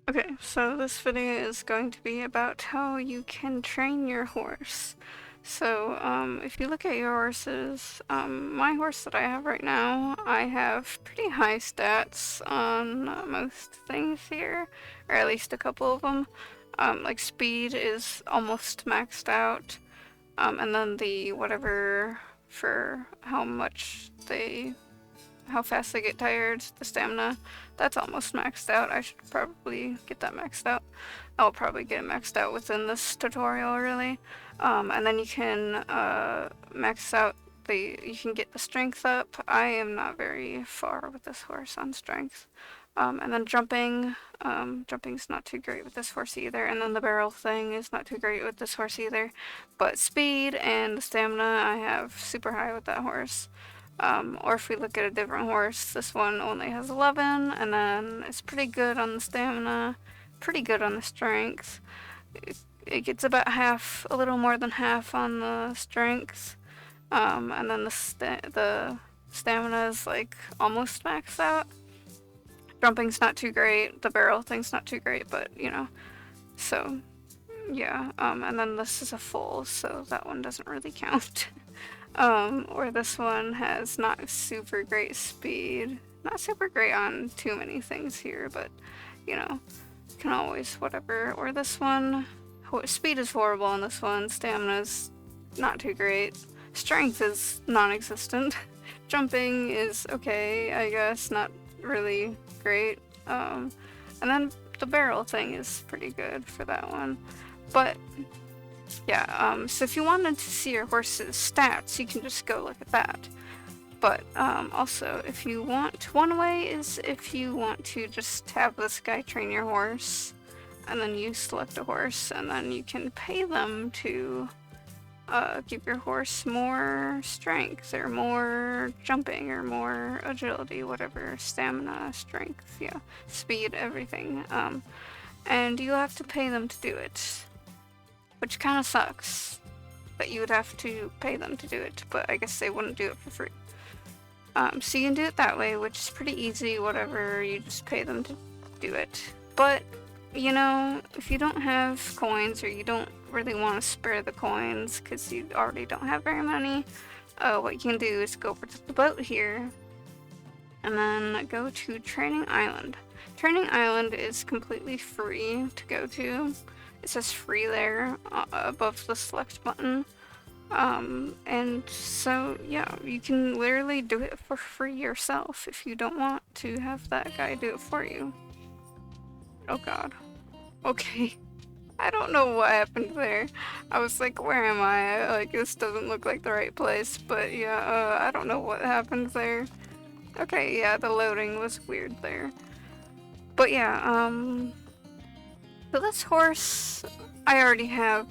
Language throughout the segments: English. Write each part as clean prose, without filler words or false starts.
Okay, so this video is going to be about how you can train your horse. So, if you look at your horses, my horse that I have right now, I have pretty high stats on most things here, or at least a couple of them. Like speed is almost maxed out, and then the whatever for how fast they get tired, the stamina, that's almost maxed out. I should probably get that maxed out. I'll probably get it maxed out within this tutorial, really. And then you can max out you can get the strength up. I am not very far with this horse on strength. And then jumping's not too great with this horse either. And then the barrel thing is not too great with this horse either. But speed and stamina, I have super high with that horse. Or if we look at a different horse, this one only has 11, and then it's pretty good on the stamina, pretty good on the strength. It gets about half, a little more than half on the strength, and then the stamina is like almost maxed out. Jumping's not too great, the barrel thing's not too great, but you know, so yeah, and then this is a full, so that one doesn't really count. Or this one has not super great speed. Not super great on too many things here, but you know, can always whatever. Or this one, speed is horrible on this one. Stamina's not too great. Strength is non-existent. Jumping is okay, I guess, not really great. And then the barrel thing is pretty good for that one. But yeah, so if you wanted to see your horse's stats, you can just go look at that. But also, if you want, one way is if you want to just have this guy train your horse, and then you select a horse, and then you can pay them to give your horse more strength, or more jumping, or more agility, whatever, stamina, strength, yeah, speed, everything. And you have to pay them to do it. Which kind of sucks that you would have to pay them to do it, but I guess they wouldn't do it for free. So you can do it that way, which is pretty easy, whatever, you just pay them to do it. But, you know, if you don't have coins, or you don't really want to spare the coins because you already don't have very many, what you can do is go over to the boat here, and then go to Training Island. Training Island is completely free to go to. It says free there above the select button. And so yeah, you can literally do it for free yourself if you don't want to have that guy do it for you. Oh god. Okay. I don't know what happened there. I was like, where am I? Like, this doesn't look like the right place, but yeah, I don't know what happened there. Okay, yeah, the loading was weird there. But yeah, so this horse, I already have,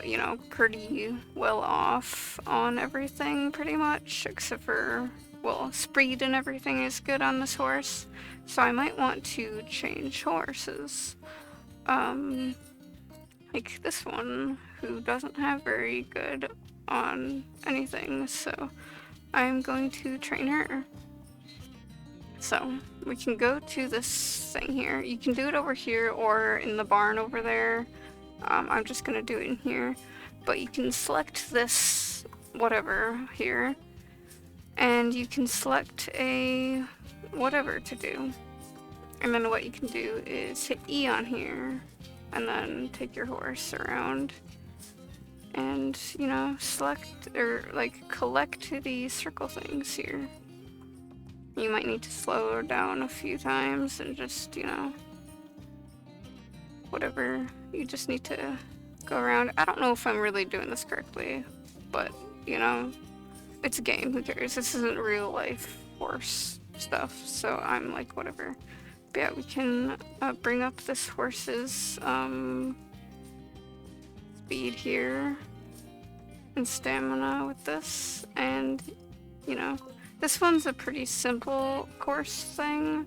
you know, pretty well off on everything, pretty much, except for, well, speed and everything is good on this horse, so I might want to change horses. Like this one, who doesn't have very good on anything, so I'm going to train her. So we can go to this thing here. You can do it over here or in the barn over there. I'm just gonna do it in here. But you can select this whatever here, and you can select a whatever to do. And then what you can do is hit E on here, and then take your horse around, and you know, select or like collect these circle things here. You might need to slow down a few times and just, you know, whatever. You just need to go around. I don't know if I'm really doing this correctly, but, you know, it's a game. Who cares? This isn't real life horse stuff, so I'm like, whatever. But yeah, we can bring up this horse's speed here and stamina with this, and, you know, this one's a pretty simple course thing,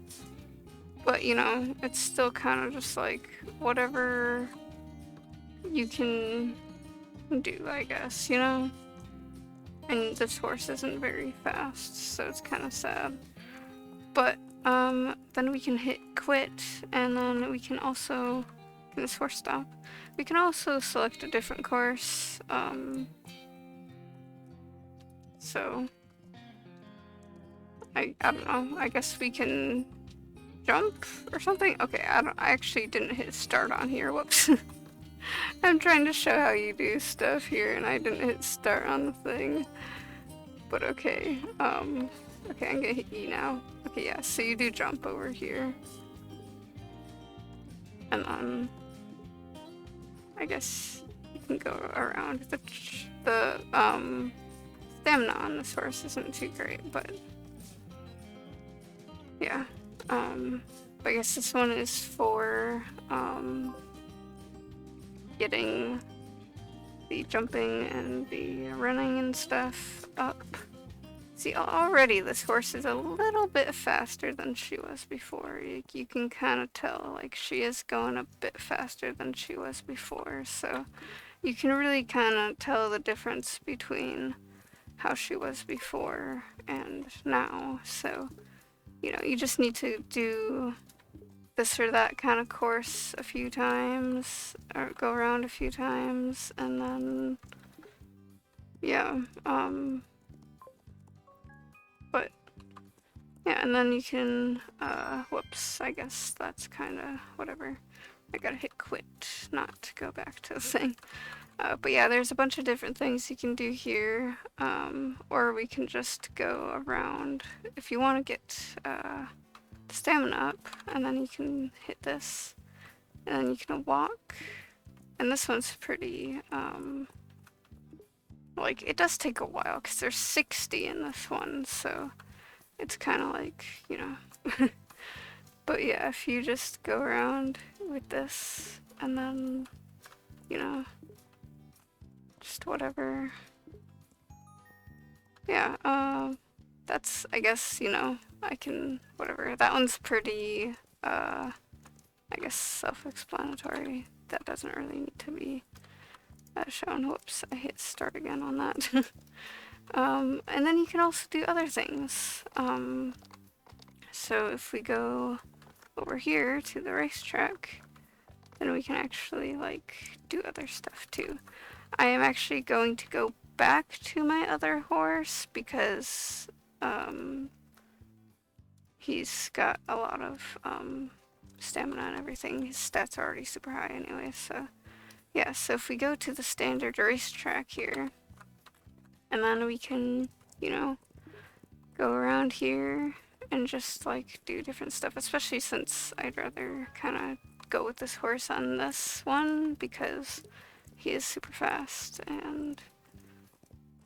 but you know, it's still kind of just like whatever you can do, I guess, you know? And this horse isn't very fast, so it's kind of sad. But then we can hit quit, and then we can also, this horse stop, we can also select a different course, so, I don't know, I guess we can jump or something? Okay, I actually didn't hit start on here, whoops. I'm trying to show how you do stuff here, and I didn't hit start on the thing. But okay, okay, I'm gonna hit E now. Okay, yeah, so you do jump over here. And then, I guess you can go around. The stamina on this horse isn't too great, but yeah. But I guess this one is for, getting the jumping and the running and stuff up. See, already this horse is a little bit faster than she was before. You can kind of tell, like, she is going a bit faster than she was before, so you can really kind of tell the difference between how she was before and now. So, you know, you just need to do this or that kind of course a few times, or go around a few times, and then, yeah, but, yeah, and then you can, whoops, I guess that's kind of whatever. I gotta hit quit, not to go back to the thing. But yeah, there's a bunch of different things you can do here, or we can just go around. If you want to get, stamina up, and then you can hit this, and then you can walk, and this one's pretty, like, it does take a while, because there's 60 in this one, so it's kind of like, you know, but yeah, if you just go around with this, and then, you know, just whatever, yeah, that's, I guess, you know, I can, whatever. That one's pretty, I guess, self-explanatory. That doesn't really need to be shown. Whoops, I hit start again on that. And then you can also do other things. So if we go over here to the racetrack, then we can actually, like, do other stuff too. I am actually going to go back to my other horse because, he's got a lot of stamina and everything. His stats are already super high anyway, so yeah, so if we go to the standard racetrack here, and then we can, you know, go around here and just, like, do different stuff, especially since I'd rather kind of go with this horse on this one because he is super fast, and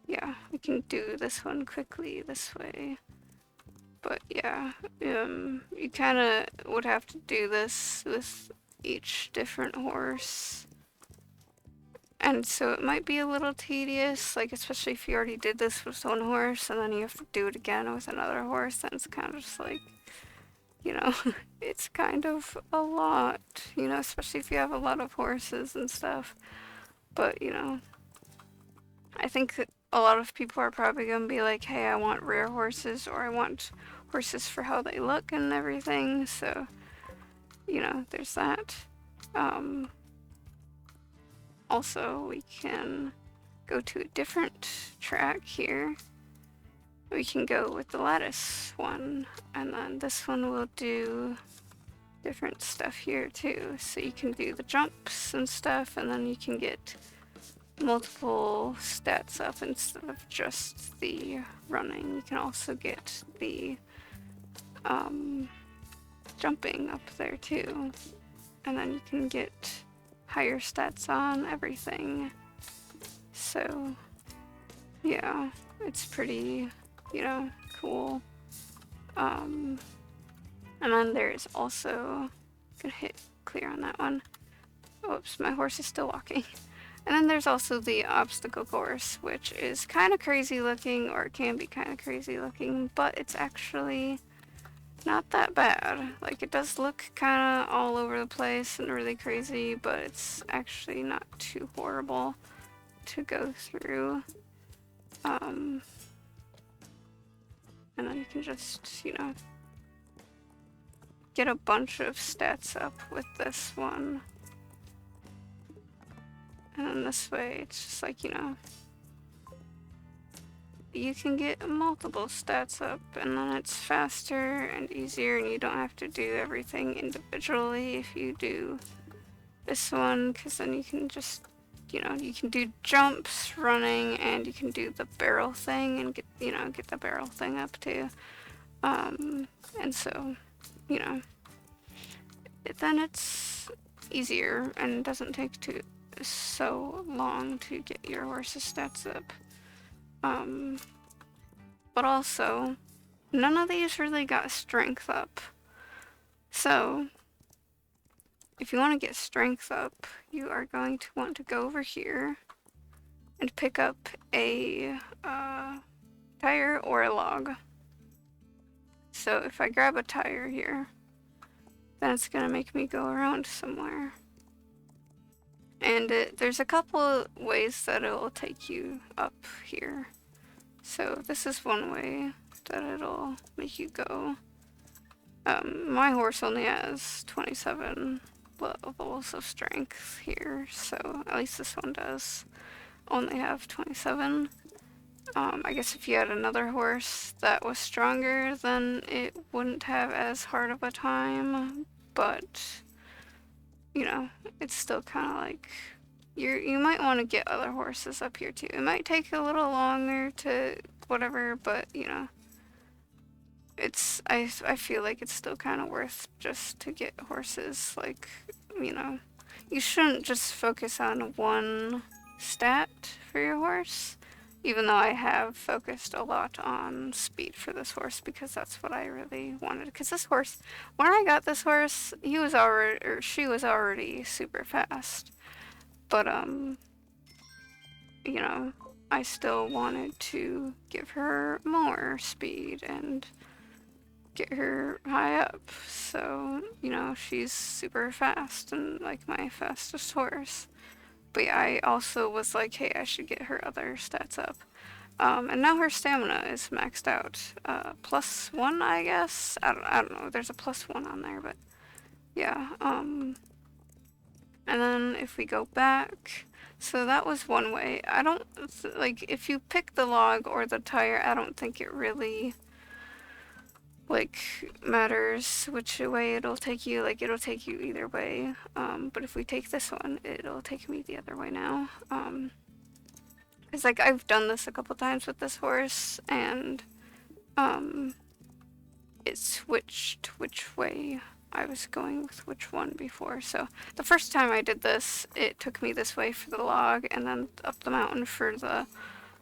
yeah, we can do this one quickly this way. But yeah, you kind of would have to do this with each different horse. And so it might be a little tedious, like, especially if you already did this with one horse and then you have to do it again with another horse, then it's kind of just like, you know, it's kind of a lot, you know, especially if you have a lot of horses and stuff. But, you know, I think that a lot of people are probably going to be like, hey, I want rare horses, or I want horses for how they look and everything, so, you know, there's that. Also, we can go to a different track here. We can go with the lattice one, and then this one will do different stuff here too. So you can do the jumps and stuff, and then you can get multiple stats up instead of just the running. You can also get the jumping up there too, and then you can get higher stats on everything. So yeah, it's pretty, you know, cool. And then there's also, gonna hit clear on that one. Oops, my horse is still walking. And then there's also the obstacle course, which is kind of crazy looking, or it can be kind of crazy looking, but it's actually not that bad. Like, it does look kind of all over the place and really crazy, but it's actually not too horrible to go through. And then you can just, you know, get a bunch of stats up with this one. And then this way, it's just like, you know, you can get multiple stats up, and then it's faster and easier, and you don't have to do everything individually if you do this one, because then you can just, you know, you can do jumps, running, and you can do the barrel thing and get, you know, get the barrel thing up too. And so, you know, then it's easier and doesn't take so long to get your horse's stats up. But also, none of these really got strength up. So, if you want to get strength up, you are going to want to go over here and pick up a tire or a log. So if I grab a tire here, then it's going to make me go around somewhere. And there's a couple ways that it will take you up here. So this is one way that it'll make you go. My horse only has 27 levels of strength here, so at least this one does only have 27. I guess if you had another horse that was stronger, then it wouldn't have as hard of a time, but, you know, it's still kind of like, you might want to get other horses up here too. It might take a little longer to whatever, but, you know, I feel like it's still kind of worth just to get horses. Like, you know, you shouldn't just focus on one stat for your horse, even though I have focused a lot on speed for this horse because that's what I really wanted. Because this horse, when I got this horse, she was already super fast, but you know, I still wanted to give her more speed and get her high up, so, you know, she's super fast and like my fastest horse. But yeah, I also was like, hey, I should get her other stats up. And now her stamina is maxed out. +1, I guess? I don't know, there's a +1 on there, but yeah. And then if we go back, so that was one way. I don't, like, if you pick the log or the tire, I don't think it really, like, matters which way it'll take you. Like, it'll take you either way. But if we take this one, it'll take me the other way now. It's like, I've done this a couple times with this horse, and it switched which way I was going with which one before. So the first time I did this, it took me this way for the log, and then up the mountain for the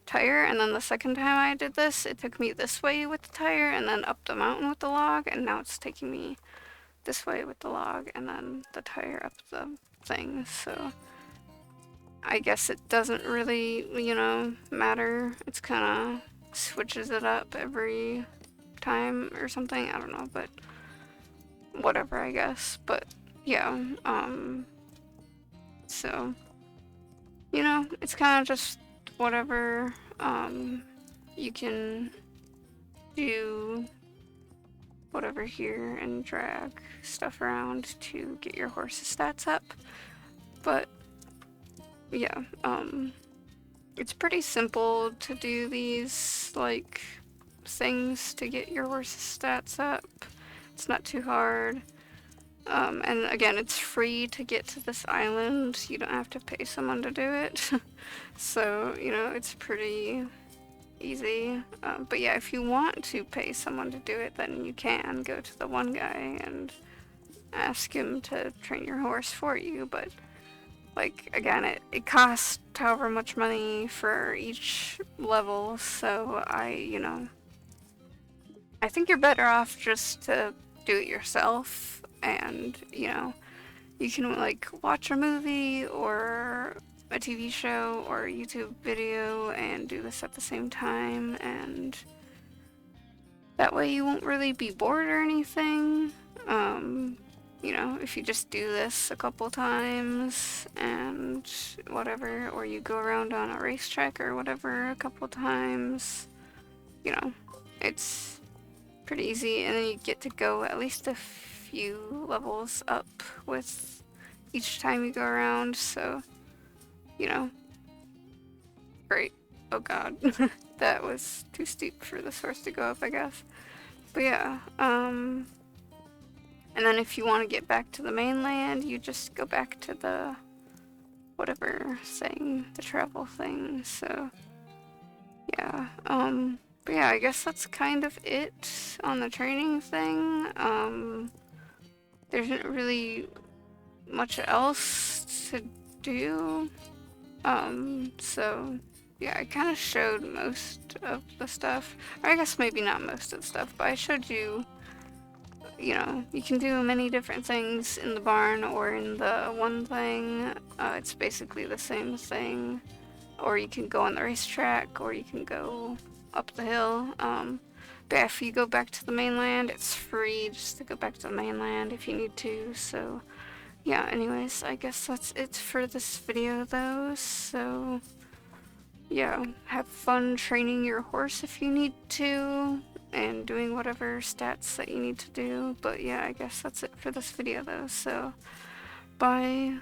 tire, and then the second time I did this, it took me this way with the tire, and then up the mountain with the log, and now it's taking me this way with the log, and then the tire up the thing. So I guess it doesn't really, you know, matter. It's kind of switches it up every time or something. I don't know, but whatever, I guess. But yeah, so, you know, it's kind of just whatever. You can do whatever here and drag stuff around to get your horse's stats up. But yeah, it's pretty simple to do these, like, things to get your horse's stats up. It's not too hard. And again, it's free to get to this island. You don't have to pay someone to do it. So, you know, it's pretty easy. But yeah, if you want to pay someone to do it, then you can go to the one guy and ask him to train your horse for you. But, like, again, it costs however much money for each level. So you know, I think you're better off just to do it yourself. And, you know, you can, like, watch a movie or a TV show or a YouTube video and do this at the same time, and that way you won't really be bored or anything. You know, if you just do this a couple times and whatever, or you go around on a racetrack or whatever a couple times, you know, it's pretty easy, and then you get to go at least a few levels up with each time you go around, so, you know, great. Oh god, that was too steep for this horse to go up, I guess. But yeah, and then if you want to get back to the mainland, you just go back to the whatever thing, the travel thing, so yeah, but yeah, I guess that's kind of it on the training thing. There isn't really much else to do, so yeah, I kind of showed most of the stuff, or I guess maybe not most of the stuff, but I showed you, you know, you can do many different things in the barn or in the one thing. It's basically the same thing. Or you can go on the racetrack, or you can go up the hill. But if you go back to the mainland, it's free just to go back to the mainland if you need to. So yeah, anyways, I guess that's it for this video though. So yeah, have fun training your horse if you need to, and doing whatever stats that you need to do. But yeah, I guess that's it for this video though. So bye.